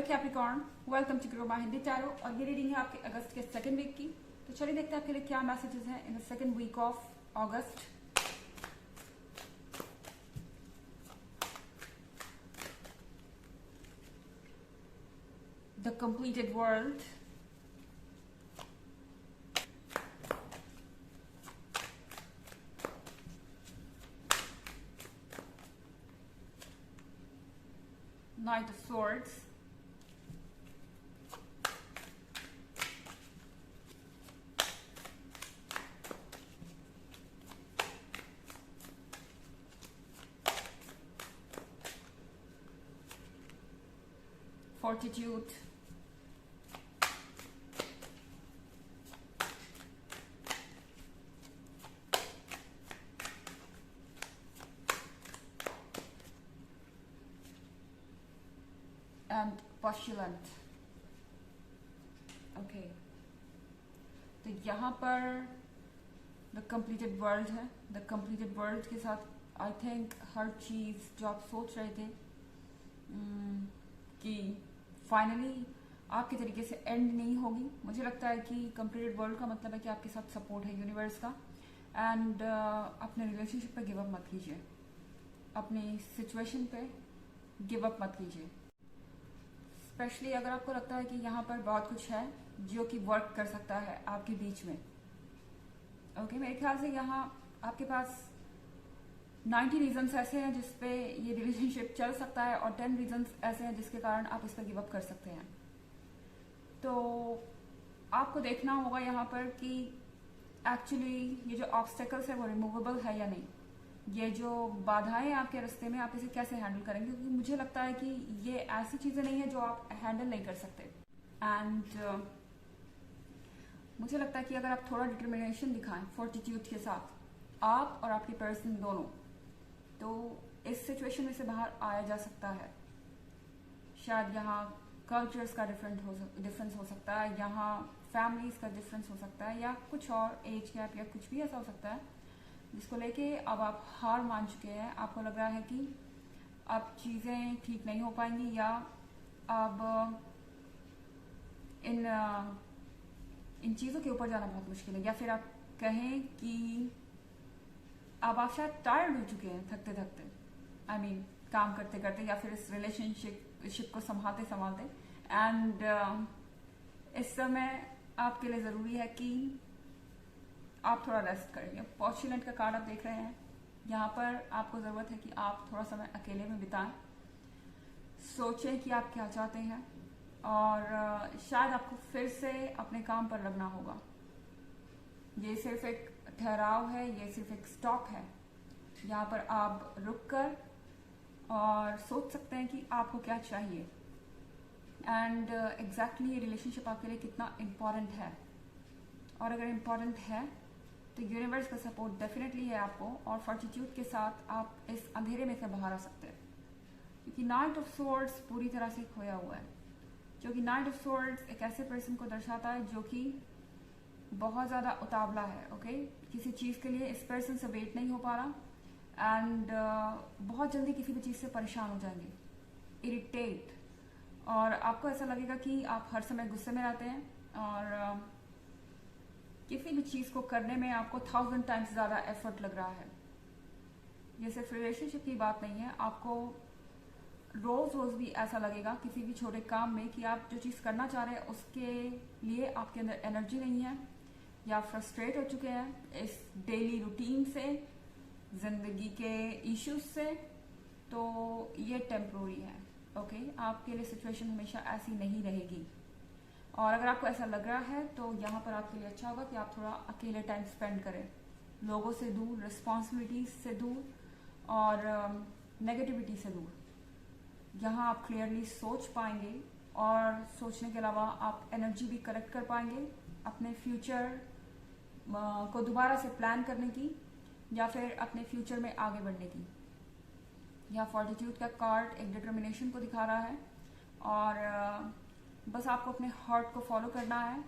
Capricorn, welcome to grow my Hindi tarot. और ये reading है आपके अगस्त के सेकंड वीक की। तो चलिए देखते हैं आपके लिए क्या मैसेजेस हैं in the second week of August. The completed world, Knight of Swords, Fortitude, and Postulant। Okay, तो यहाँ पर द कंप्लीटेड वर्ल्ड है। द कंप्लीटेड वर्ल्ड के साथ आई थिंक हर चीज़ जो आप सोच रहे थे कि फाइनली आपके तरीके से एंड नहीं होगी। मुझे लगता है कि कंप्लीटेड वर्ल्ड का मतलब है कि आपके साथ सपोर्ट है यूनिवर्स का। एंड अपने रिलेशनशिप पे गिव अप मत कीजिए, अपनी सिचुएशन पे गिव अप मत कीजिए। स्पेशली अगर आपको लगता है कि यहाँ पर बहुत कुछ है जो कि वर्क कर सकता है आपके बीच में। ओके, मेरे ख्याल से यहाँ आपके पास 90 रीजंस ऐसे हैं जिसपे ये रिलेशनशिप चल सकता है और 10 रीजंस ऐसे हैं जिसके कारण आप इस पर गिव अप कर सकते हैं। तो आपको देखना होगा यहाँ पर कि एक्चुअली ये जो ऑब्स्टेकल्स है वो रिमूवेबल है या नहीं। ये जो बाधाएं आपके रास्ते में, आप इसे कैसे हैंडल करेंगे, क्योंकि मुझे लगता है कि ये ऐसी चीजें नहीं है जो आप हैंडल नहीं कर सकते। एंड मुझे लगता है कि अगर आप थोड़ा डिटर्मिनेशन दिखाएं फोर्टिट्यूड के साथ, आप और आपकी पर्सन दोनों, तो इस सिचुएशन में से बाहर आया जा सकता है। शायद यहाँ कल्चर्स का डिफरेंस हो सकता है, यहाँ फैमिलीज का डिफरेंस हो सकता है, या कुछ और एज गैप या कुछ भी ऐसा हो सकता है जिसको लेके अब आप हार मान चुके हैं। आपको लग रहा है कि अब चीज़ें ठीक नहीं हो पाएंगी, या अब इन चीज़ों के ऊपर जाना बहुत मुश्किल है, या फिर आप कहें कि अब आप शायद टायर्ड हो चुके हैं थकते थकते, आई मीन काम करते करते, या फिर इस रिलेशनशिप को संभालते संभालते। एंड इस समय आपके लिए ज़रूरी है कि आप थोड़ा रेस्ट करेंगे। पॉस्टुलेंट का कार्ड आप देख रहे हैं, यहाँ पर आपको ज़रूरत है कि आप थोड़ा समय अकेले में बिताएं, सोचें कि आप क्या चाहते हैं, और शायद आपको फिर से अपने काम पर लगना होगा। ये सिर्फ एक ठहराव है, ये सिर्फ एक स्टॉप है। यहाँ पर आप रुक कर और सोच सकते हैं कि आपको क्या चाहिए, एंड एग्जैक्टली ये रिलेशनशिप आपके लिए कितना इम्पोर्टेंट है। और अगर इम्पोर्टेंट है तो यूनिवर्स का सपोर्ट डेफिनेटली है आपको, और फॉर्टिट्यूड के साथ आप इस अंधेरे में से बाहर आ सकते हैं। क्योंकि नाइट ऑफ सोर्ड्स पूरी तरह से खोया हुआ है, जो कि नाइट ऑफ सोर्ड्स एक ऐसे पर्सन को दर्शाता है जो कि बहुत ज़्यादा उतावला है। ओके, किसी चीज़ के लिए इस पर्सन से वेट नहीं हो पा रहा, एंड बहुत जल्दी किसी भी चीज़ से परेशान हो जाएंगे, इरिटेट, और आपको ऐसा लगेगा कि आप हर समय गुस्से में रहते हैं, और किसी भी चीज़ को करने में आपको 1000 टाइम्स ज़्यादा एफर्ट लग रहा है। ये सिर्फ रिलेशनशिप की बात नहीं है, आपको रोज़ रोज़ भी ऐसा लगेगा किसी भी छोटे काम में कि आप जो चीज़ करना चाह रहे हैं उसके लिए आपके अंदर एनर्जी नहीं है, या फ्रस्ट्रेट हो चुके हैं इस डेली रूटीन से, ज़िंदगी के इश्यूज से। तो ये टेम्प्रोरी है। ओके, आपके लिए सिचुएशन हमेशा ऐसी नहीं रहेगी। और अगर आपको ऐसा लग रहा है तो यहाँ पर आपके लिए अच्छा होगा कि आप थोड़ा अकेले टाइम स्पेंड करें, लोगों से दूर, रिस्पॉन्सिबिलिटीज से दूर, और नेगेटिविटी से दूर। यहाँ आप क्लियरली सोच पाएंगे, और सोचने के अलावा आप एनर्जी भी करेक्ट कर पाएंगे अपने फ्यूचर को दोबारा से प्लान करने की, या फिर अपने फ्यूचर में आगे बढ़ने की। यहाँ फॉर्टिट्यूड का कार्ड एक डिटर्मिनेशन को दिखा रहा है, और बस आपको अपने हार्ट को फॉलो करना है,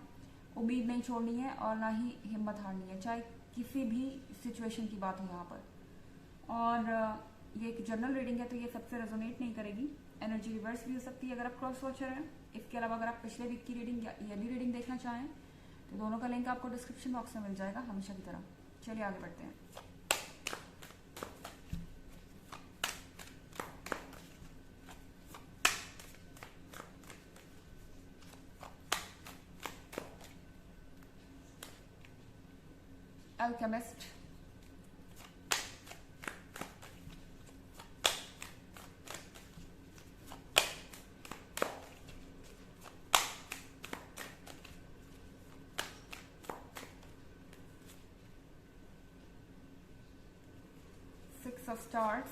उम्मीद नहीं छोड़नी है, और ना ही हिम्मत हारनी है, चाहे किसी भी सिचुएशन की बात हो यहाँ पर। और ये एक जनरल रीडिंग है तो ये सबसे रेजोनेट नहीं करेगी, एनर्जी रिवर्स भी हो सकती है अगर आप क्रॉस वॉचर हैं। इसके अलावा अगर आप पिछले वीक की रीडिंग या ईयरली रीडिंग देखना चाहें तो दोनों का लिंक आपको डिस्क्रिप्शन बॉक्स में मिल जाएगा हमेशा की तरह। चलिए आगे बढ़ते हैं। Alchemist, Six of Stars,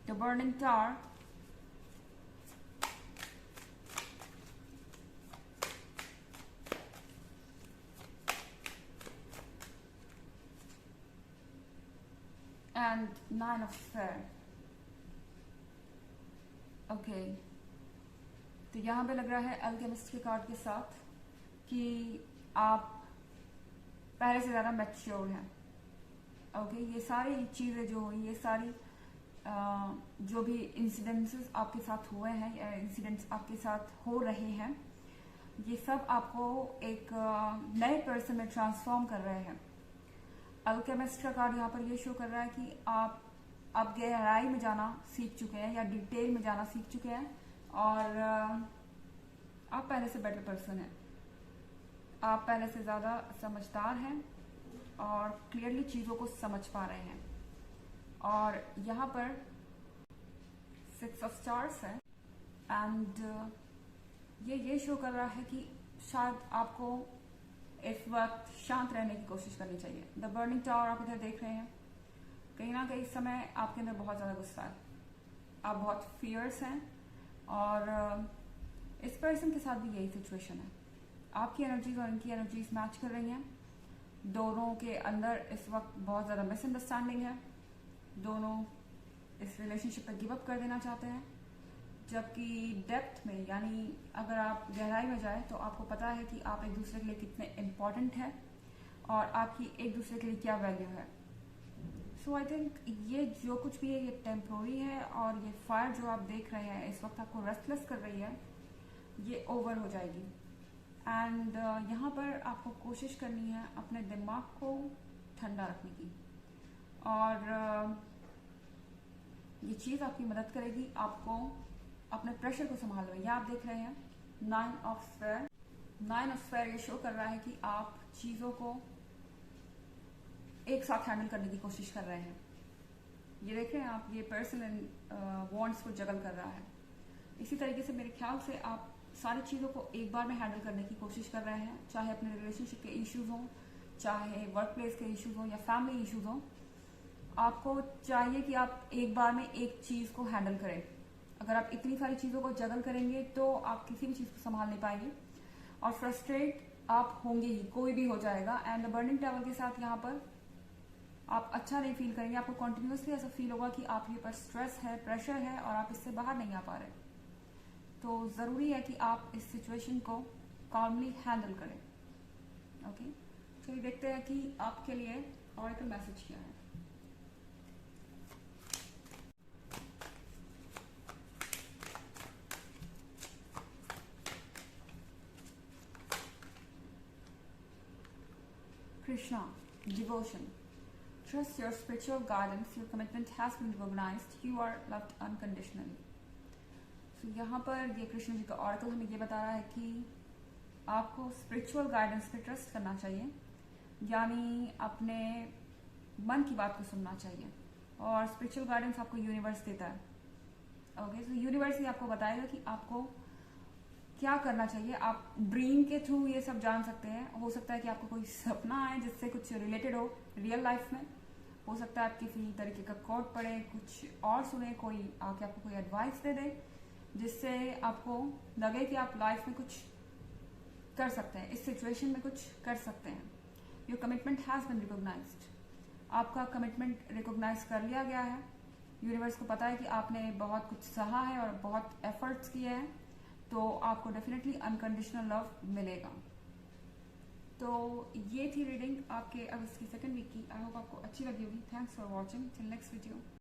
The Burning Tower, and Nine of Spades. Okay, तो यहाँ पे लग रहा है अल्केमिस्ट के कार्ड के साथ कि आप पहले से ज़्यादा मैच्योर हैं। ओके, ये सारी चीज़ें जो हुई, ये सारी जो भी इंसिडेंसेस आपके साथ हुए हैं या इंसिडेंट्स आपके साथ हो रहे हैं, ये सब आपको एक नए पर्सन में ट्रांसफॉर्म कर रहे हैं। अल्केमिस्ट का कार्ड यहाँ पर ये शो कर रहा है कि आप अब गहराई में जाना सीख चुके हैं या डिटेल में जाना सीख चुके हैं और आप पहले से बेटर पर्सन हैं। आप पहले से ज़्यादा समझदार हैं और क्लियरली चीज़ों को समझ पा रहे हैं। और यहाँ पर सिक्स ऑफ स्टार्स है एंड ये शो कर रहा है कि शायद आपको इस वक्त शांत रहने की कोशिश करनी चाहिए। द बर्निंग टावर आप इधर देख रहे हैं, कहीं ना कहीं इस समय आपके अंदर बहुत ज़्यादा गुस्सा है, आप बहुत फियर्स हैं और इस पर्सन के साथ भी यही सिचुएशन है। आपकी एनर्जीज और इनकी एनर्जीज मैच कर रही हैं। दोनों के अंदर इस वक्त बहुत ज़्यादा मिसअंडरस्टैंडिंग है। दोनों इस रिलेशनशिप पर गिव अप कर देना चाहते हैं, जबकि डेप्थ में यानी अगर आप गहराई में जाए तो आपको पता है कि आप एक दूसरे के लिए कितने इम्पोर्टेंट हैं और आपकी एक दूसरे के लिए क्या वैल्यू है। सो आई थिंक ये जो कुछ भी है ये टेम्पोरी है और ये फायर जो आप देख रहे हैं इस वक्त आपको रेस्टलेस कर रही है, ये ओवर हो जाएगी। एंड यहाँ पर आपको कोशिश करनी है अपने दिमाग को ठंडा रखने की और ये चीज़ आपकी मदद करेगी आपको अपने प्रेशर को संभालने में। यह आप देख रहे हैं नाइन ऑफ स्फेयर ये शो कर रहा है कि आप चीज़ों को एक साथ हैंडल करने की कोशिश कर रहे हैं। ये देख रहे हैं आप, ये पर्सन वॉन्ट्स को जगल कर रहा है। इसी तरीके से मेरे ख्याल से आप सारी चीज़ों को एक बार में हैंडल करने की कोशिश कर रहे हैं, चाहे अपने रिलेशनशिप के इश्यूज हों, चाहे वर्क प्लेस के इश्यूज हों या फैमिली इश्यूज हों। आपको चाहिए कि आप एक बार में एक चीज़ को हैंडल करें। अगर आप इतनी सारी चीज़ों को जगल करेंगे तो आप किसी भी चीज़ को संभाल नहीं पाएंगे और फ्रस्ट्रेट आप होंगे ही, कोई भी हो जाएगा। एंड द बर्निंग टावर के साथ यहाँ पर आप अच्छा नहीं फील करेंगे। आपको कॉन्टिन्यूसली ऐसा फील होगा कि आपके ऊपर स्ट्रेस है, प्रेशर है और आप इससे बाहर नहीं आ पा रहे। तो ज़रूरी है कि आप इस सिचुएशन को कामली हैंडल करें। ओके, चलिए देखते हैं कि आपके लिए ऑरेकल मैसेज क्या है। Krishna, devotion. Trust your spiritual guidance. Your commitment has been recognized. You are loved unconditionally. So यहाँ पर ये कृष्ण जी का ऑरेकल हमें ये बता रहा है कि आपको स्पिरिचुअल गाइडेंस पे ट्रस्ट करना चाहिए, यानी अपने मन की बात को सुनना चाहिए। और स्पिरिचुअल गाइडेंस आपको यूनिवर्स देता है। ओके, तो यूनिवर्स ही आपको बताएगा कि आपको क्या करना चाहिए। आप ड्रीम के थ्रू ये सब जान सकते हैं। हो सकता है कि आपको कोई सपना आए जिससे कुछ रिलेटेड हो रियल लाइफ में। हो सकता है आप किसी तरीके का कोट पढ़े, कुछ और सुने, कोई आके आपको कोई एडवाइस दे दे जिससे आपको लगे कि आप लाइफ में कुछ कर सकते हैं, इस सिचुएशन में कुछ कर सकते हैं। Your commitment has been recognized. आपका कमिटमेंट रिकॉग्नाइज कर लिया गया है। यूनिवर्स को पता है कि आपने बहुत कुछ सहा है और बहुत एफर्ट्स किए हैं, तो आपको डेफिनेटली अनकंडीशनल लव मिलेगा। तो ये थी रीडिंग आपके अब इसकी सेकंड वीक की। आई होप आपको अच्छी लगी होगी। Thanks for watching. Till next video.